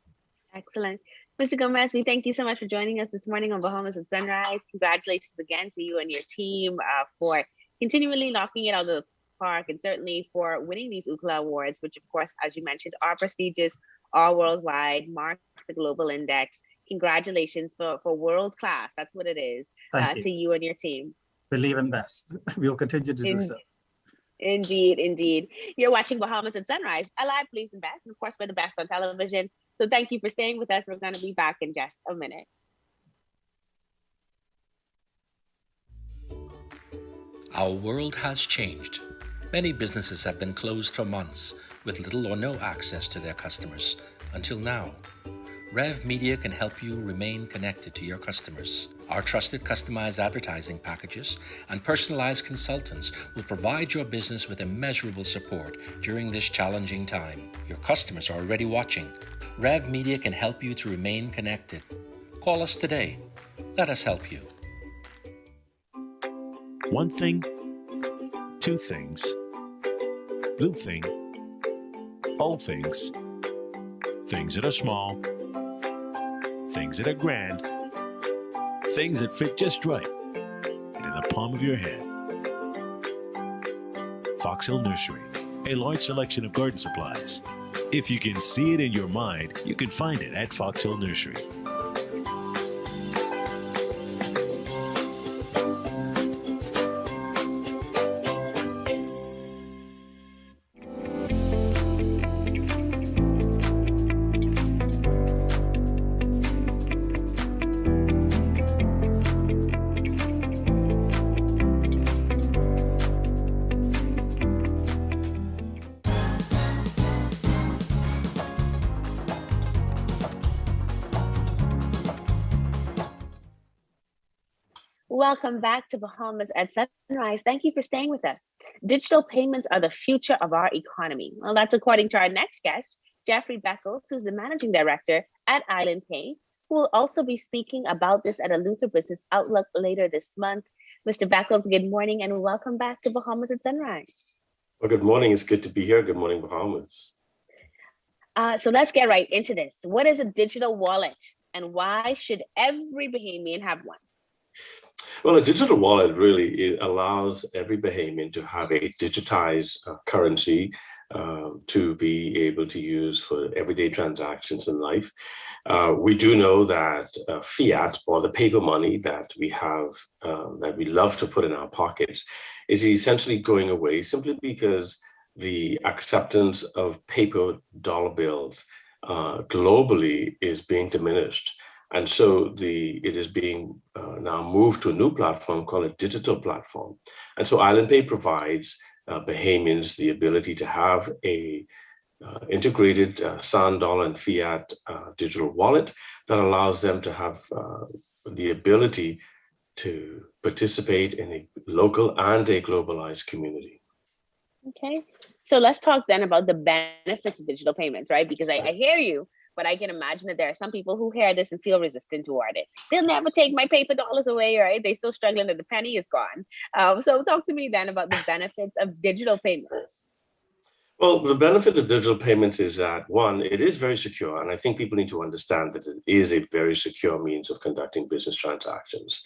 Excellent. Mr. Gomez, we thank you so much for joining us this morning on Bahamas at Sunrise. Congratulations again to you and your team for continually knocking it out of the park, and certainly for winning these UCLA awards, which of course, as you mentioned, are prestigious, are worldwide, mark the global index. Congratulations for world class. That's what it is to you and your team. Believe in best. We'll continue to do so. Indeed, indeed. You're watching Bahamas at Sunrise, Allied Believes in Best, and of course, we're the best on television. So thank you for staying with us. We're going to be back in just a minute. Our world has changed. Many businesses have been closed for months with little or no access to their customers until now. Rev Media can help you remain connected to your customers. Our trusted customized advertising packages and personalized consultants will provide your business with immeasurable support during this challenging time. Your customers are already watching. Rev Media can help you to remain connected. Call us today. Let us help you. One thing, two things, blue thing, old things, things that are small, things that are grand, things that fit just right, and in the palm of your hand. Fox Hill Nursery, a large selection of garden supplies. If you can see it in your mind, you can find it at Fox Hill Nursery. Welcome back to Bahamas at Sunrise. Thank you for staying with us. Digital payments are the future of our economy. Well, that's according to our next guest, Jeffrey Beckles, who's the managing director at Island Pay, who will also be speaking about this at Eleuthera Business Outlook later this month. Mr. Beckles, good morning and welcome back to Bahamas at Sunrise. Well, good morning. It's good to be here. Good morning, Bahamas. So let's get right into this. What is a digital wallet and why should every Bahamian have one? Well, a digital wallet really allows every Bahamian to have a digitized currency to be able to use for everyday transactions in life. We do know that fiat, or the paper money that we have, that we love to put in our pockets, is essentially going away simply because the acceptance of paper dollar bills globally is being diminished. And so it is being now moved to a new platform called a digital platform. And so Island Pay provides Bahamians the ability to have a integrated San dollar and fiat digital wallet that allows them to have the ability to participate in a local and a globalized community. Okay, so let's talk then about the benefits of digital payments, right? Because I hear you, but I can imagine that there are some people who hear this and feel resistant toward it. They'll never take my paper dollars away, right? They're still struggling that the penny is gone. So talk to me then about the benefits of digital payments. Well, the benefit of digital payments is that, one, it is very secure. And I think people need to understand that it is a very secure means of conducting business transactions.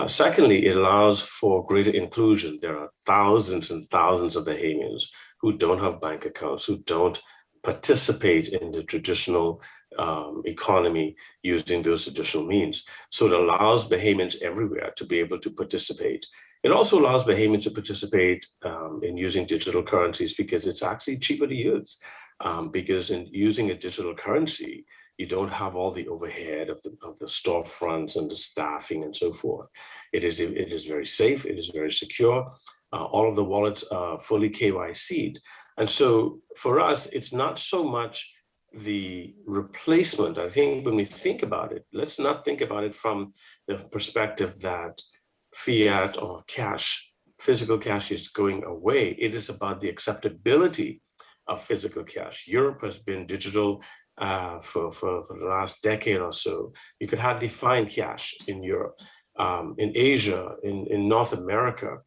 Secondly, it allows for greater inclusion. There are thousands and thousands of Bahamians who don't have bank accounts, who don't participate in the traditional economy using those traditional means. So it allows Bahamians everywhere to be able to participate. It also allows Bahamians to participate in using digital currencies because it's actually cheaper to use. Because in using a digital currency, you don't have all the overhead of the storefronts and the staffing and so forth. It is very safe. It is very secure. All of the wallets are fully KYC'd. And so for us, it's not so much the replacement. I think when we think about it, let's not think about it from the perspective that fiat or cash, physical cash is going away. It is about the acceptability of physical cash. Europe has been digital for the last decade or so. You could hardly find cash in Europe, in Asia, in North America.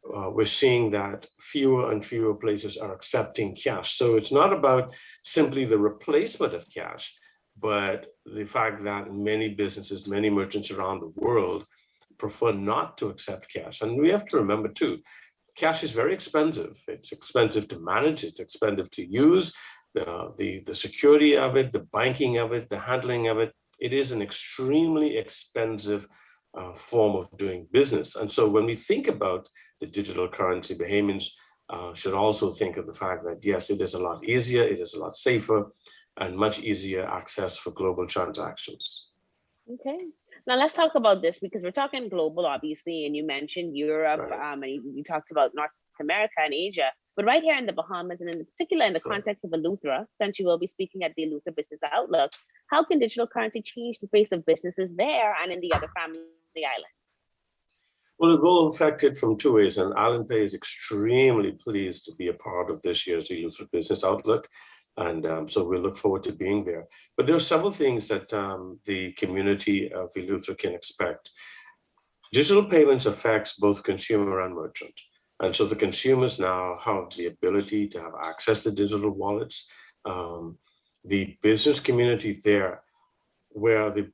We're seeing that fewer and fewer places are accepting cash. So it's not about simply the replacement of cash, but the fact that many businesses, many merchants around the world prefer not to accept cash. And we have to remember too, cash is very expensive. It's expensive to manage, it's expensive to use, the security of it, the banking of it, the handling of it. It is an extremely expensive form of doing business. And so when we think about the digital currency, Bahamians should also think of the fact that, yes, it is a lot easier, it is a lot safer, and much easier access for global transactions. Okay. Now let's talk about this because we're talking global, obviously, and you mentioned Europe, Right. and you talked about North America and Asia. But right here in the Bahamas, and in particular in the context of Eleuthera, since you will be speaking at the Eleuthera Business Outlook, how can digital currency change the face of businesses there and in the other family islands? Well, it will affect it from two ways, and Island Pay is extremely pleased to be a part of this year's Eleuthera Business Outlook. And so we look forward to being there. But there are several things that the community of Eleuthera can expect. Digital payments affects both consumer and merchant. And so the consumers now have the ability to have access to digital wallets. The business community there, where the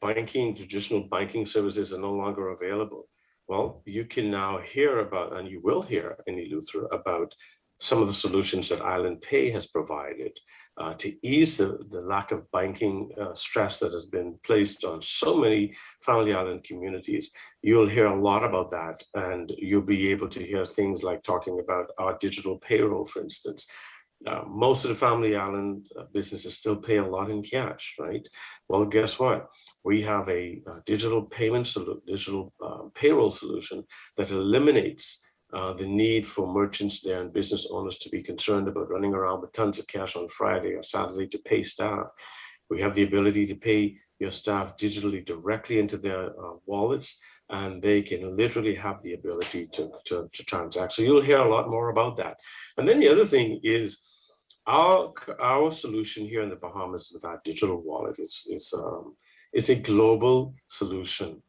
traditional banking services are no longer available, well, you can now hear about, and you will hear in Eleuthera about some of the solutions that Island Pay has provided to ease the lack of banking stress that has been placed on so many family island communities. You'll hear a lot about that, and you'll be able to hear things like talking about our digital payroll, for instance. Most of the family island businesses still pay a lot in cash, right? Well, guess what? We have a digital payroll solution that eliminates the need for merchants there and business owners to be concerned about running around with tons of cash on Friday or Saturday to pay staff. We have the ability to pay your staff digitally directly into their wallets, and they can literally have the ability to transact. So you'll hear a lot more about that. And then the other thing is our solution here in the Bahamas with our digital wallet. It's a global solution.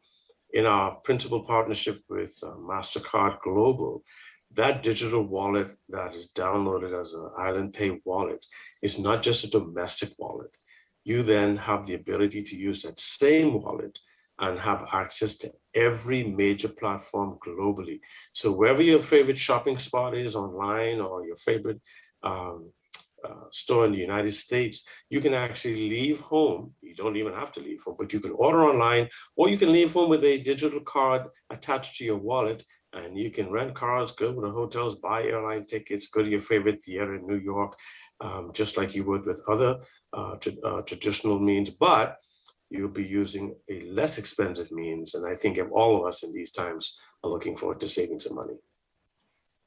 In our principal partnership with MasterCard Global, that digital wallet that is downloaded as an Island Pay wallet is not just a domestic wallet. You then have the ability to use that same wallet and have access to every major platform globally. So wherever your favorite shopping spot is online or your favorite store in the United States, you can actually leave home. You don't even have to leave home, but you can order online, or you can leave home with a digital card attached to your wallet, and you can rent cars, go to the hotels, buy airline tickets, go to your favorite theater in New York, just like you would with other traditional means, but you'll be using a less expensive means. And I think all of us in these times are looking forward to saving some money.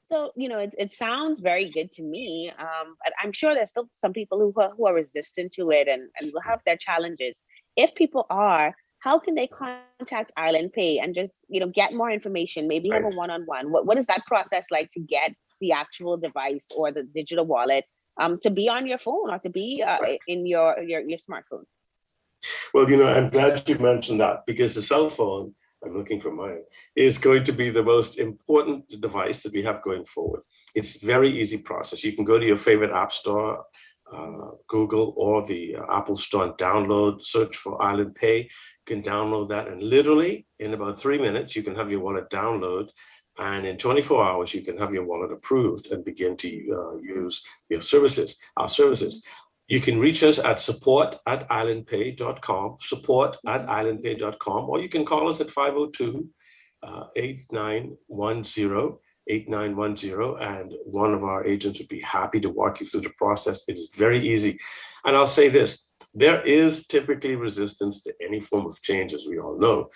So, it sounds very good to me. But I'm sure there's still some people who are resistant to it and will have their challenges. If people are, how can they contact Island Pay and just, get more information, maybe have a one-on-one? What is that process like to get the actual device or the digital wallet to be on your phone or to be in your smartphone? Well, I'm glad you mentioned that, because the cell phone, I'm looking for mine, is going to be the most important device that we have going forward. It's a very easy process. You can go to your favorite app store, Google or the Apple Store, and search for Island Pay. You can download that, and literally in about 3 minutes, you can have your wallet download. And in 24 hours, you can have your wallet approved and begin to use our services. You can reach us at support@islandpay.com, support@islandpay.com, or you can call us at 502-8910, and one of our agents would be happy to walk you through the process. It is very easy. And I'll say this, there is typically resistance to any form of change, as we all know.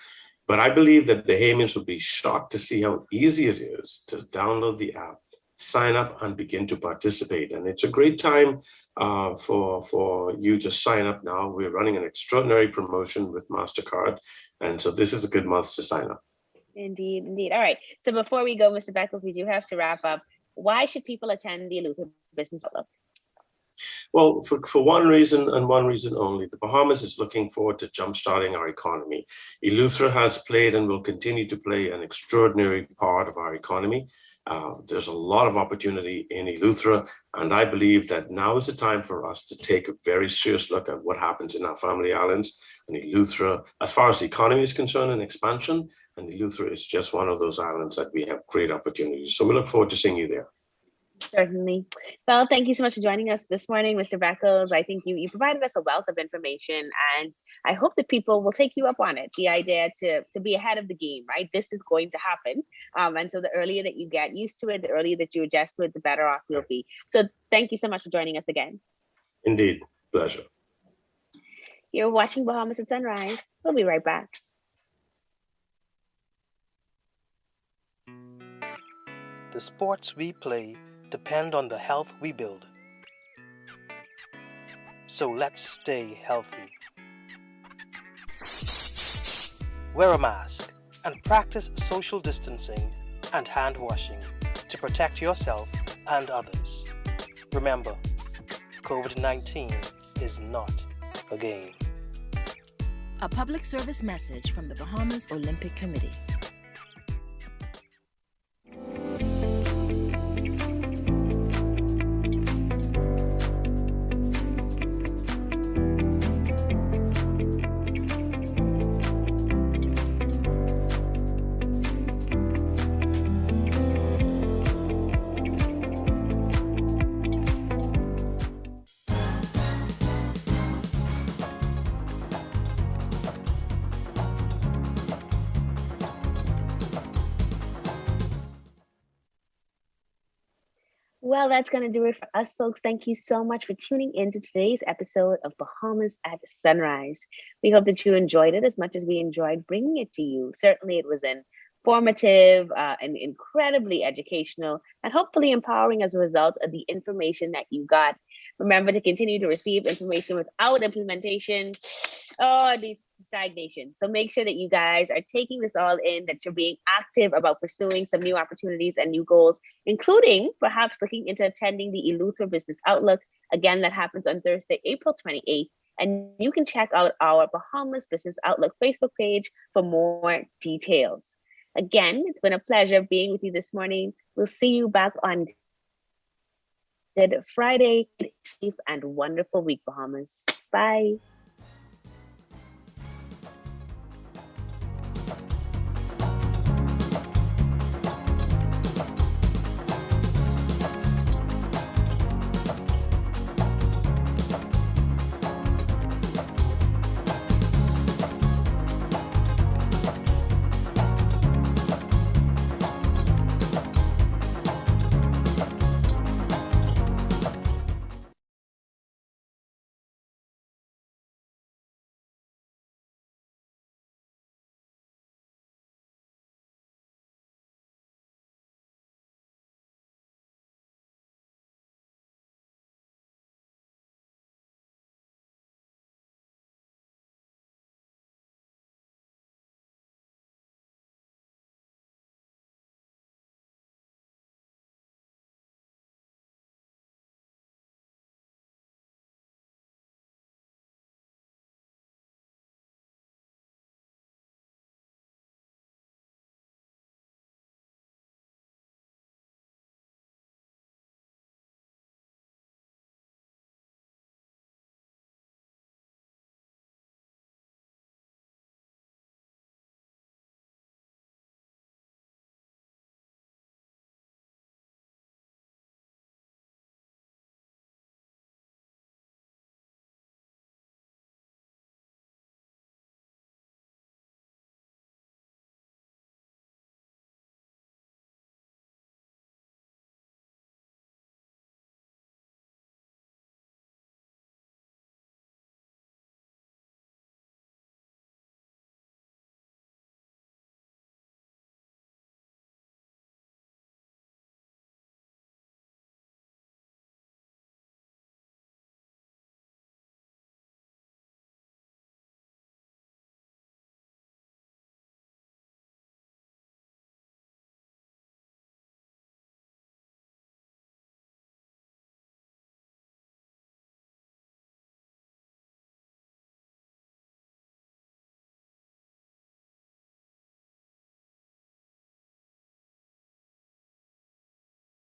But I believe that Bahamians would be shocked to see how easy it is to download the app, sign up, and begin to participate. And it's a great time for you to sign up now. We're running an extraordinary promotion with MasterCard. And so this is a good month to sign up. Indeed. All right. So before we go, Mr. Beckles, we do have to wrap up. Why should people attend the Eleuthera Business Outlook? Well, for one reason and one reason only, the Bahamas is looking forward to jumpstarting our economy. Eleuthera has played and will continue to play an extraordinary part of our economy. There's a lot of opportunity in Eleuthera, and I believe that now is the time for us to take a very serious look at what happens in our family islands. And Eleuthera, as far as the economy is concerned and expansion, and Eleuthera is just one of those islands that we have great opportunities. So we look forward to seeing you there. Certainly. Well, thank you so much for joining us this morning, Mr. Beckles. I think you provided us a wealth of information, and I hope that people will take you up on it. The idea to be ahead of the game, right? This is going to happen. And so the earlier that you get used to it, the earlier that you adjust to it, the better off you'll be. So thank you so much for joining us again. Indeed. Pleasure. You're watching Bahamas at Sunrise. We'll be right back. The sports we play depend on the health we build. So let's stay healthy. Wear a mask and practice social distancing and hand washing to protect yourself and others. Remember, COVID-19 is not a game. A public service message from the Bahamas Olympic Committee. Well, that's going to do it for us, folks. Thank you so much for tuning in to today's episode of Bahamas at Sunrise. We hope that you enjoyed it as much as we enjoyed bringing it to you. Certainly, it was informative and incredibly educational, and hopefully empowering as a result of the information that you got. Remember to continue to receive information without implementation. Oh, these stagnation. So make sure that you guys are taking this all in, that you're being active about pursuing some new opportunities and new goals, including perhaps looking into attending the Eleuthera Business Outlook. Again, that happens on Thursday, April 28th. And you can check out our Bahamas Business Outlook Facebook page for more details. Again, it's been a pleasure being with you this morning. We'll see you back on Friday. Safe and wonderful week, Bahamas. Bye.